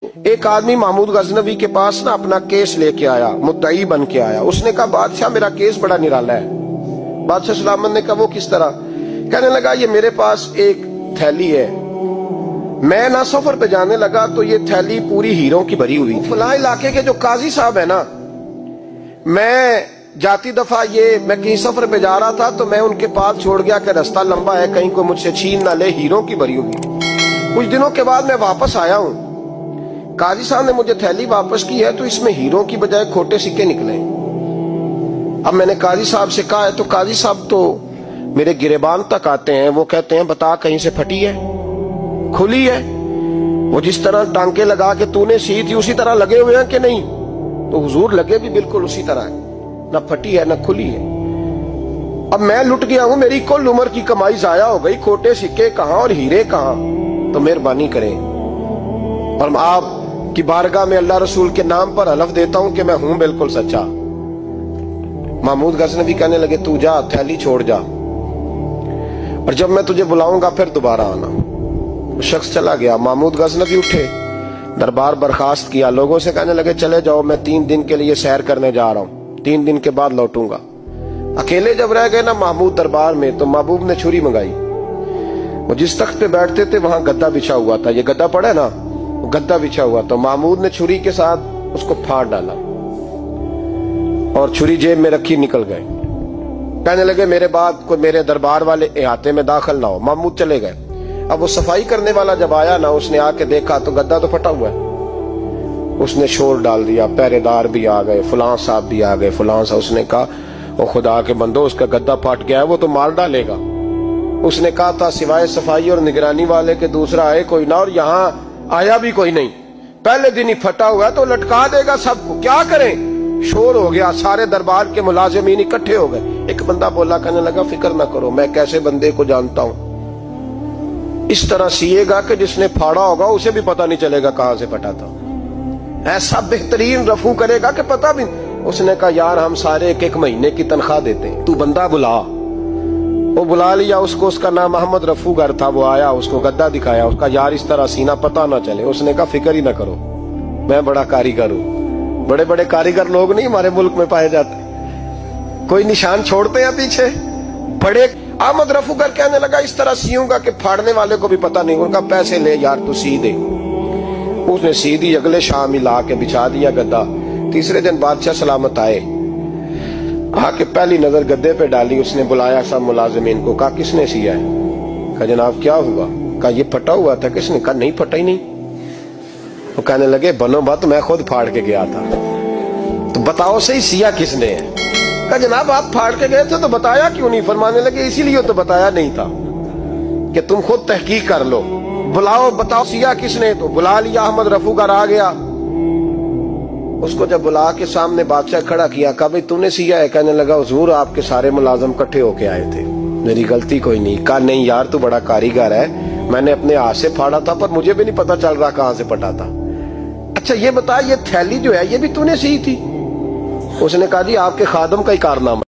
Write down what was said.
ایک آدمی محمود غزنوی کے پاس نا اپنا کیس لے کے آیا، مدعی بن کے آیا۔ اس نے کہا بادشاہ میرا کیس بڑا نرالا ہے۔ بادشاہ سلامت نے کہا وہ کس طرح؟ کہنے لگا یہ میرے پاس ایک تھیلی ہے، میں نہ سفر پہ جانے لگا تو یہ تھیلی پوری ہیروں کی بھری ہوئی، فلاں علاقے کے جو قاضی صاحب ہے نا، میں جاتی دفعہ میں کہیں سفر پہ جا رہا تھا تو میں ان کے پاس چھوڑ گیا کہ رستہ لمبا ہے، کہیں کوئی مجھ سے چھین نہ لے، ہیروں کی بھری ہوئی۔ کچھ دنوں کے بعد میں واپس آیا ہوں، قاضی صاحب نے مجھے تھیلی واپس کی ہے تو اس میں ہیروں کی بجائے کھوٹے سکے نکلے۔ اب میں نے قاضی صاحب سے کہا ہے تو قاضی صاحب تو میرے گریبان تک آتے ہیں، وہ کہتے ہیں بتا کہیں سے پھٹی ہے، کھلی ہے؟ وہ جس طرح ٹانکے لگا کے تو نے سی تھی اسی طرح لگے ہوئے ہیں کہ نہیں؟ تو حضور لگے بھی بالکل اسی طرح ہے، نہ پھٹی ہے نہ کھلی ہے۔ اب میں لٹ گیا ہوں، میری کل عمر کی کمائی ضائع ہو گئی، کھوٹے سکے کہاں اور ہیرے کہاں؟ تو مہربانی کریں اور آپ کی بارگاہ میں اللہ رسول کے نام پر حلف دیتا ہوں کہ میں ہوں بالکل سچا۔ محمود غزنوی کہنے لگے تو جا، تھیلی چھوڑ جا، اور جب میں تجھے بلاؤں گا پھر دوبارہ آنا۔ وہ شخص چلا گیا۔ محمود غزنوی اٹھے، دربار برخاست کیا، لوگوں سے کہنے لگے چلے جاؤ، میں 3 دن کے لیے سیر کرنے جا رہا ہوں، 3 دن کے بعد لوٹوں گا۔ اکیلے جب رہ گئے نا محمود دربار میں تو محبوب نے چھری منگائی۔ وہ جس تخت پہ بیٹھتے تھے وہاں گدا بچھا ہوا تھا، یہ گدا پڑا ہے نا، وہ گدا بچھا ہوا تھا۔ محمود نے چھری کے ساتھ اس کو پھاڑ ڈالا اور چھری جیب میں رکھی نکل گئے۔ کہنے لگے میرے بعد کوئی میرے دربار والے احاطے میں داخل نہ ہو۔ محمود چلے گئے۔ اب وہ صفائی کرنے والا جب آیا نا، اس نے آ کے دیکھا تو گدا تو پھٹا ہوا ہے۔ اس نے شور ڈال دیا، پہرے دار بھی آ گئے، فلاں صاحب بھی آ گئے، فلاں صاحب۔ اس نے کہا او خدا کے بندو، اس کا گدا پھٹ گیا ہے، وہ تو مار ڈالے گا۔ اس نے کہا تھا سوائے صفائی اور نگرانی والے کے دوسرا آئے کوئی نہ، اور یہاں آیا بھی کوئی نہیں، پہلے دن ہی پھٹا ہوا ہے تو لٹکا دے گا سب کو، کیا کریں؟ شور ہو گیا، سارے دربار کے ملازمین اکٹھے ہو گئے۔ ایک بندہ بولا، کہنے لگا فکر نہ کرو، میں کیسے بندے کو جانتا ہوں، اس طرح سیے گا کہ جس نے پھاڑا ہوگا اسے بھی پتہ نہیں چلے گا کہاں سے پھٹا تھا، ایسا بہترین رفو کرے گا کہ پتہ بھی۔ اس نے کہا یار ہم سارے ایک مہینے کی تنخواہ دیتے ہیں، تو بندہ بلا۔ وہ بلا لیا اس کو، اس کا نام محمد رفو گر تھا۔ وہ آیا، اس کو گدا دکھایا، اس کا یار اس طرح سینہ پتہ نہ چلے۔ اس نے کہا فکر ہی نہ کرو، میں بڑا کاریگر ہوں۔ بڑے بڑے کاریگر لوگ نہیں ہمارے ملک میں پائے جاتے، کوئی نشان چھوڑتے ہیں پیچھے بڑے۔ احمد رفو گر کہنے لگا اس طرح سیوں گا کہ پھاڑنے والے کو بھی پتہ نہیں۔ ان کا پیسے لے یار تو سی دے۔ اس نے سی دی، اگلے شام ہی لا کے بچھا دیا گدا۔ تیسرے دن بادشاہ سلامت آئے، آ کے پہلی نظر گدے پہ ڈالی۔ اس نے بلایا سب ملازمین کو، کہا کس نے سیا ہے؟ کہا جناب کیا ہوا؟ کہا یہ پھٹا ہوا تھا۔ کس نے؟ کہا نہیں پھٹا ہی نہیں۔ وہ کہنے لگے بنو بات، میں خود پھاڑ کے گیا تھا، تو بتاؤ صحیح سیا کس نے ہے؟ کہا جناب آپ پھاڑ کے گئے تھے تو بتایا کیوں نہیں؟ فرمانے لگے اسی لیے تو بتایا نہیں تھا کہ تم خود تحقیق کر لو، بلاؤ بتاؤ سیا کس نے۔ تو بلا لیا، احمد رفو گر آ گیا۔ اس کو جب بلا کے سامنے بادشاہ کھڑا کیا، کہا بھئی تو نے سیا ہے؟ کہنے لگا حضور آپ کے سارے ملازم کٹھے ہو کے آئے تھے، میری غلطی کوئی نہیں۔ کہا نہیں یار تو بڑا کاریگر ہے، میں نے اپنے ہاتھ سے پھاڑا تھا پر مجھے بھی نہیں پتا چل رہا کہاں سے پھٹا تھا۔ اچھا یہ بتا یہ تھیلی جو ہے یہ بھی تو نے سی تھی؟ اس نے کہا جی آپ کے خادم کا ہی کارنامہ